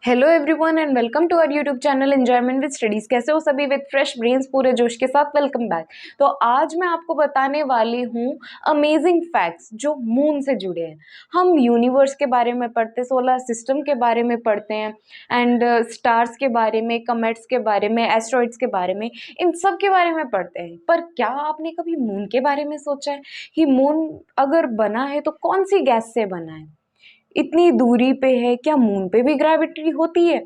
Hello everyone and welcome to our YouTube channel enjoyment with studies. कैसे हो सभी? With fresh brains, पूरे जोश के साथ वेलकम बैक। तो आज मैं आपको बताने वाली हूँ अमेजिंग फैक्ट्स जो मून से जुड़े हैं। हम यूनिवर्स के बारे में पढ़ते, सोलर सिस्टम के बारे में पढ़ते हैं एंड स्टार्स के बारे में, कमेट्स के बारे में, एस्ट्रॉइड्स के बारे में, इन सब के बारे में पढ़ते हैं। पर क्या आपने कभी मून के बारे में सोचा है कि मून अगर बना है तो कौन सी गैस से बना है? इतनी दूरी पे है, क्या मून पे भी ग्रेविटी होती है?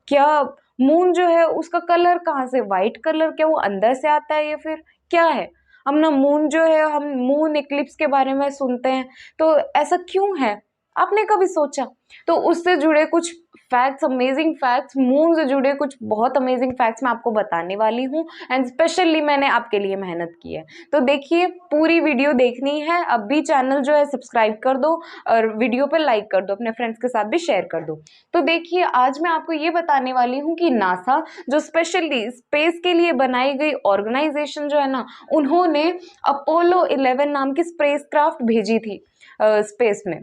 क्या मून जो है उसका कलर कहाँ से, वाइट कलर क्या वो अंदर से आता है या फिर क्या है? हम ना मून जो है, हम मून इक्लिप्स के बारे में सुनते हैं, तो ऐसा क्यों है? आपने कभी सोचा? तो उससे जुड़े कुछ फैक्ट्स, अमेजिंग फैक्ट्स, मून से जुड़े कुछ बहुत अमेजिंग फैक्ट्स मैं आपको बताने वाली हूँ एंड स्पेशली मैंने आपके लिए मेहनत की है। तो देखिए, पूरी वीडियो देखनी है। अब भी चैनल जो है सब्सक्राइब कर दो और वीडियो पे लाइक कर दो, अपने फ्रेंड्स के साथ भी शेयर कर दो। तो देखिए, आज मैं आपको ये बताने वाली हूँ कि नासा जो स्पेशली स्पेस के लिए बनाई गई ऑर्गेनाइजेशन जो है ना, उन्होंने अपोलो 11 नाम की स्पेसक्राफ्ट भेजी थी स्पेस में,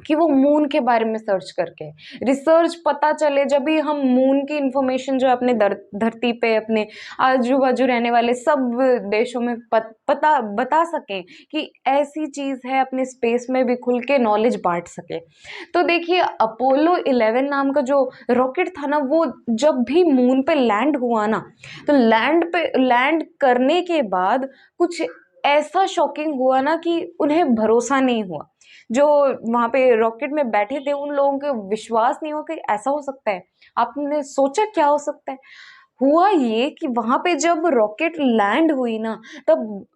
कि वो मून के बारे में सर्च करके रिसर्च पता चले। जब भी हम मून की इंफॉर्मेशन जो अपने धरती पे, अपने आजू बाजू रहने वाले सब देशों में पता बता सकें कि ऐसी चीज़ है, अपने स्पेस में भी खुल के नॉलेज बांट सके। तो देखिए, अपोलो 11 नाम का जो रॉकेट था ना, वो जब भी मून पे लैंड हुआ ना, तो लैंड करने के बाद कुछ ऐसा शॉकिंग हुआ ना कि उन्हें भरोसा नहीं हुआ। जो वहां पे रॉकेट में बैठे थे उन लोगों को विश्वास नहीं हुआ कि ऐसा हो सकता है। आपने सोचा क्या हो सकता है? हुआ ये कि वहां पे जब रॉकेट लैंड हुई ना, तब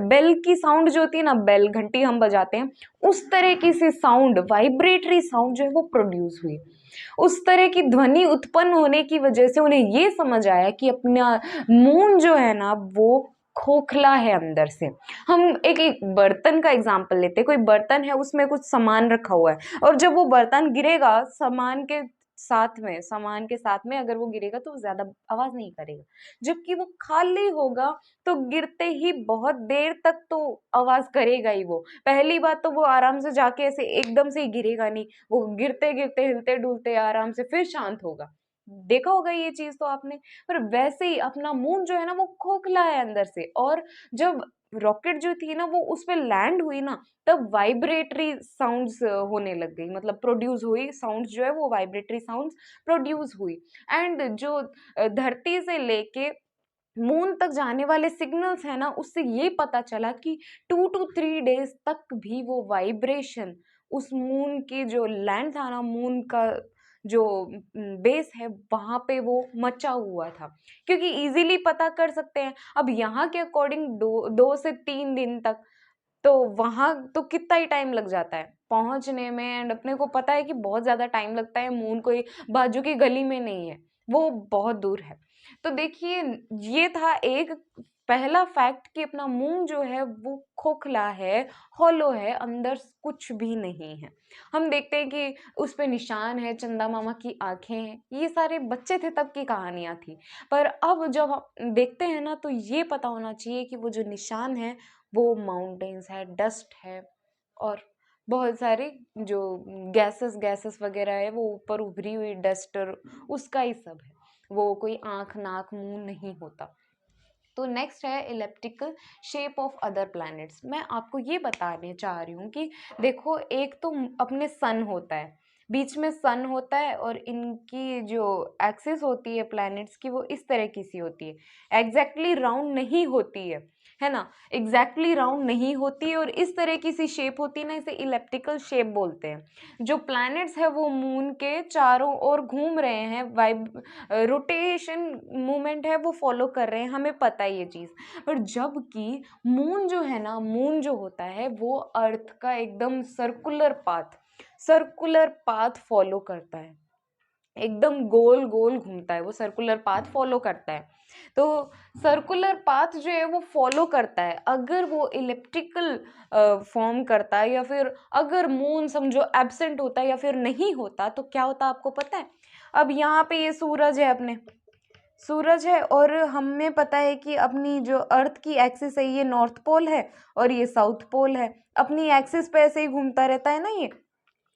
बेल की साउंड जो होती है ना, बेल घंटी हम बजाते हैं, उस तरह की सी साउंड, वाइब्रेटरी साउंड जो है वो प्रोड्यूस हुई। उस तरह की ध्वनि उत्पन्न होने की वजह से उन्हें ये समझ आया कि अपना मून जो है ना वो खोखला है अंदर से। हम एक बर्तन का एग्जांपल लेते हैं। कोई बर्तन है, उसमें कुछ सामान रखा हुआ है, और जब वो बर्तन गिरेगा सामान के साथ में अगर वो गिरेगा तो वो ज्यादा आवाज नहीं करेगा। जबकि वो खाली होगा तो गिरते ही बहुत देर तक तो आवाज करेगा ही। वो पहली बात तो वो आराम से जाके ऐसे एकदम से ही गिरेगा नहीं, वो गिरते गिरते हिलते डुलते आराम से फिर शांत होगा। देखा होगा ये चीज तो आपने। पर वैसे ही अपना मून जो है ना वो खोखला है अंदर से। और जब रॉकेट जो थी ना वो उस पे लैंड हुई ना, तब वाइब्रेटरी साउंड्स होने लग गई, मतलब प्रोड्यूस हुई साउंड्स जो है वो वाइब्रेटरी साउंड्स प्रोड्यूस हुई। एंड जो धरती से लेके मून तक जाने वाले सिग्नल्स है ना, उससे ये पता चला कि 2 to 3 डेज तक भी वो वाइब्रेशन उस मून की जो लैंड था ना, मून का जो बेस है वहां पे वो मचा हुआ था। क्योंकि इजीली पता कर सकते हैं। अब यहाँ के अकॉर्डिंग 2 से 3 दिन तक, तो वहां तो कितना ही टाइम लग जाता है पहुंचने में। एंड अपने को पता है कि बहुत ज्यादा टाइम लगता है, मून कोई बाजू की गली में नहीं है, वो बहुत दूर है। तो देखिए, ये था एक पहला फैक्ट कि अपना मून जो है वो खोखला है, हॉलो है, अंदर कुछ भी नहीं है। हम देखते हैं कि उस पे निशान है, चंदा मामा की आंखें हैं, ये सारे बच्चे थे तब की कहानियां थी। पर अब जब हम देखते हैं ना, तो ये पता होना चाहिए कि वो जो निशान है वो माउंटेन्स है, डस्ट है, और बहुत सारे जो गैसेस गैसेस वगैरह है वो ऊपर उभरी हुई डस्ट, और उसका ही सब है। वो कोई आंख नाक मुंह नहीं होता। तो नेक्स्ट है elliptical shape of other planets. मैं आपको ये बताने चाह रही हूँ कि देखो, एक तो अपने सन होता है, बीच में सन होता है, और इनकी जो एक्सिस होती है प्लैनेट्स की वो इस तरह की सी होती है, एग्जैक्टली राउंड नहीं होती है ना, एग्जैक्टली राउंड नहीं होती है, और इस तरह की सी शेप होती है ना, इसे इलिप्टिकल शेप बोलते हैं। जो प्लैनेट्स है वो मून के चारों ओर घूम रहे हैं, वाइब रोटेशन मूवमेंट है वो फॉलो कर रहे हैं, हमें पता है ये चीज। पर जबकि मून जो है ना, मून जो होता है वो अर्थ का एकदम सर्कुलर पाथ फॉलो करता है, एकदम गोल गोल घूमता है, वो सर्कुलर पाथ फॉलो करता है। तो सर्कुलर पाथ जो है वो फॉलो करता है। अगर वो इलिप्टिकल फॉर्म करता है, या फिर अगर मून समझो एब्सेंट होता है या फिर नहीं होता, तो क्या होता आपको पता है? अब यहाँ पे ये सूरज है, अपने सूरज है, और हमें पता है कि अपनी जो अर्थ की एक्सिस है ये नॉर्थ पोल है और ये साउथ पोल है। अपनी एक्सिस पे ऐसे ही घूमता रहता है ना ये।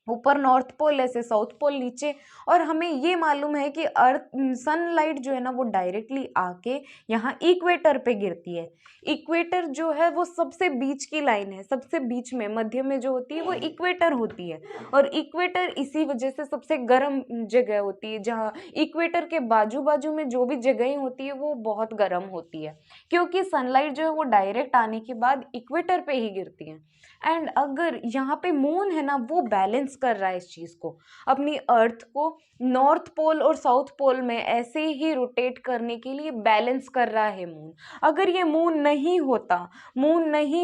ऊपर नॉर्थ पोल ऐसे, साउथ पोल नीचे। और हमें ये मालूम है कि अर्थ सनलाइट जो है ना वो डायरेक्टली आके यहाँ इक्वेटर पे गिरती है। इक्वेटर जो है वो सबसे बीच की लाइन है, सबसे बीच में मध्य में जो होती है वो इक्वेटर होती है। और इक्वेटर इसी वजह से सबसे गर्म जगह होती है, जहाँ इक्वेटर के बाजू बाजू में जो भी जगहें होती है वो बहुत गर्म होती है, क्योंकि सनलाइट जो है वो डायरेक्ट आने के बाद इक्वेटर पे ही गिरती है। एंड अगर यहाँ पे मून है ना वो बैलेंस कर रहा है इस चीज को, अपनी अर्थ को नॉर्थ पोल और साउथ पोल में ऐसे ही रोटेट करने के लिए बैलेंस कर रहा है मून। अगर ये मून नहीं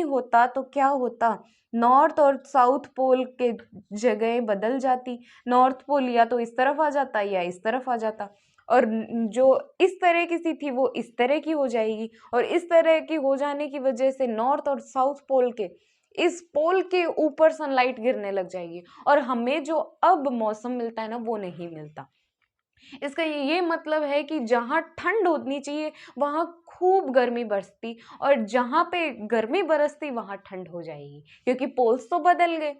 होता तो क्या होता, नॉर्थ और साउथ पोल के जगह बदल जाती। नॉर्थ पोल या तो इस तरफ आ जाता या इस तरफ आ जाता, और जो इस तरह की सी थी वो इस तरह की हो जाएगी। और इस तरह की हो जाने की वजह से नॉर्थ और साउथ पोल के इस पोल के ऊपर सनलाइट गिरने लग जाएगी, और हमें जो अब मौसम मिलता है ना वो नहीं मिलता। इसका ये मतलब है कि जहाँ ठंड होनी चाहिए वहाँ खूब गर्मी बरसती, और जहाँ पे गर्मी बरसती वहाँ ठंड हो जाएगी, क्योंकि पोल्स तो बदल गए।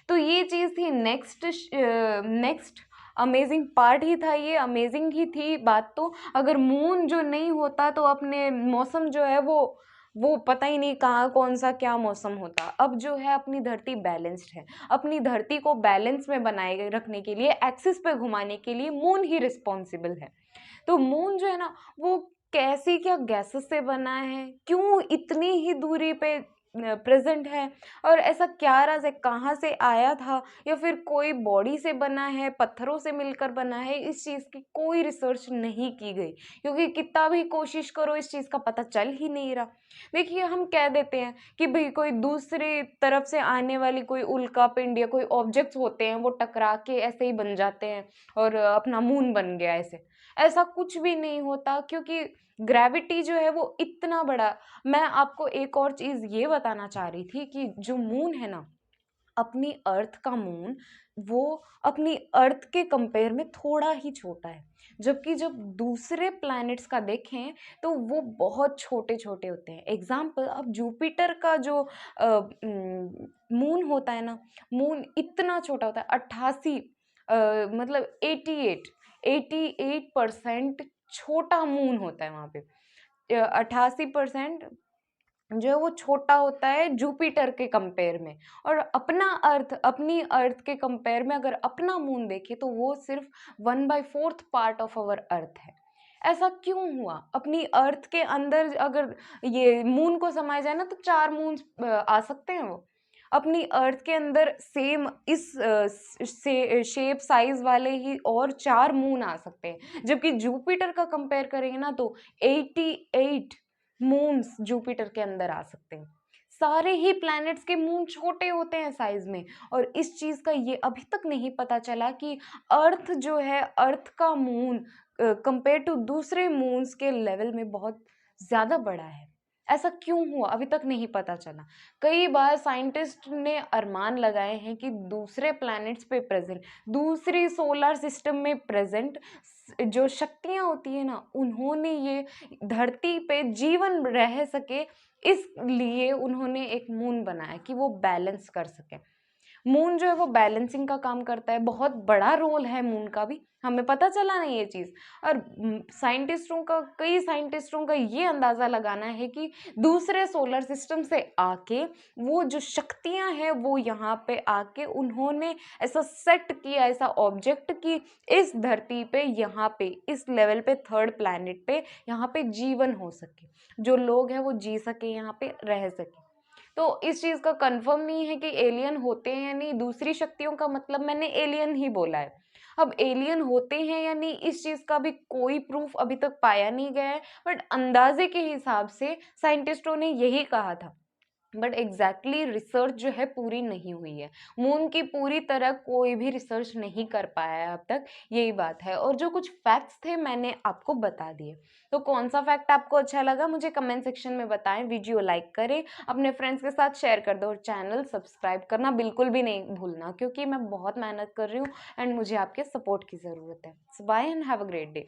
तो ये चीज़ थी नेक्स्ट अमेजिंग पार्ट ही था, ये अमेजिंग ही थी बात। तो अगर मून जो नहीं होता तो अपने मौसम जो है वो पता ही नहीं कहाँ कौन सा क्या मौसम होता। अब जो है अपनी धरती बैलेंस्ड है, अपनी धरती को बैलेंस में बनाए रखने के लिए, एक्सिस पे घुमाने के लिए मून ही रिस्पॉन्सिबल है। तो मून जो है ना वो कैसी क्या गैसेस से बना है, क्यों इतनी ही दूरी पे प्रेजेंट है, और ऐसा क्या राज है, कहाँ से आया था, या फिर कोई बॉडी से बना है, पत्थरों से मिलकर बना है, इस चीज़ की कोई रिसर्च नहीं की गई, क्योंकि कितना भी कोशिश करो इस चीज़ का पता चल ही नहीं रहा। देखिए हम कह देते हैं कि भाई कोई दूसरी तरफ से आने वाली कोई उल्का पिंड या कोई ऑब्जेक्ट्स होते हैं वो टकरा के ऐसे ही बन जाते हैं और अपना मून बन गया ऐसे। ऐसा कुछ भी नहीं होता, क्योंकि ग्रेविटी जो है वो इतना बड़ा। मैं आपको एक और चीज ये बताना चाह रही थी कि जो मून है ना, अपनी अर्थ का मून, वो अपनी अर्थ के कंपेयर में थोड़ा ही छोटा है, जबकि जब दूसरे प्लैनेट्स का देखें तो वो बहुत छोटे छोटे होते हैं। एग्जाम्पल, अब जुपिटर का जो मून होता है ना, मून इतना छोटा होता है, 88 मतलब 88% छोटा मून होता है वहाँ पे। 88% जो है वो छोटा होता है जुपिटर के कंपेयर में। और अपनी अर्थ के कंपेयर में अगर अपना मून देखे तो वो सिर्फ 1/4 पार्ट ऑफ अवर अर्थ है। ऐसा क्यों हुआ? अपनी अर्थ के अंदर अगर ये मून को समाया जाए ना तो 4 मून आ सकते हैं। वो अपनी अर्थ के अंदर सेम इस शेप साइज वाले ही और 4 मून आ सकते हैं, जबकि जुपिटर का कंपेयर करेंगे ना तो 88 मून्स जुपिटर के अंदर आ सकते हैं। सारे ही प्लैनेट्स के मून छोटे होते हैं साइज में, और इस चीज का ये अभी तक नहीं पता चला कि अर्थ जो है, अर्थ का मून कंपेयर टू दूसरे मून्स के लेवल में बहुत ज्यादा बड़ा है। ऐसा क्यों हुआ अभी तक नहीं पता चला। कई बार साइंटिस्ट ने अरमान लगाए हैं कि दूसरे प्लैनेट्स पे प्रेजेंट, दूसरी सोलर सिस्टम में प्रेजेंट जो शक्तियां होती है ना, उन्होंने ये धरती पे जीवन रह सके इसलिए उन्होंने एक मून बनाया कि वो बैलेंस कर सके। मून जो है वो बैलेंसिंग का काम करता है, बहुत बड़ा रोल है मून का भी, हमें पता चला नहीं ये चीज। और कई साइंटिस्टों का ये अंदाजा लगाना है कि दूसरे सोलर सिस्टम से आके वो जो शक्तियां हैं वो यहाँ पे आके उन्होंने ऐसा सेट किया, ऐसा ऑब्जेक्ट कि इस धरती पे, यहाँ पे इस लेवल पे, थर्ड प्लैनेट पे यहाँ पे जीवन हो सके, जो लोग हैं वो जी सके, यहाँ पे रह सके। तो इस चीज का कंफर्म नहीं है कि एलियन होते हैं या नहीं, दूसरी शक्तियों का मतलब मैंने एलियन ही बोला है। अब एलियन होते हैं या नहीं इस चीज का भी कोई प्रूफ अभी तक पाया नहीं गया है, बट अंदाजे के हिसाब से साइंटिस्टों ने यही कहा था। बट एग्जैक्टली रिसर्च जो है पूरी नहीं हुई है, मून की पूरी तरह कोई भी रिसर्च नहीं कर पाया है अब तक, यही बात है। और जो कुछ फैक्ट्स थे मैंने आपको बता दिए। तो कौन सा फैक्ट आपको अच्छा लगा मुझे कमेंट सेक्शन में बताएं, वीडियो लाइक करें, अपने फ्रेंड्स के साथ शेयर कर दो, और चैनल सब्सक्राइब करना बिल्कुल भी नहीं भूलना, क्योंकि मैं बहुत मेहनत कर रही हूँ एंड मुझे आपके सपोर्ट की ज़रूरत है। Bye and have a great day.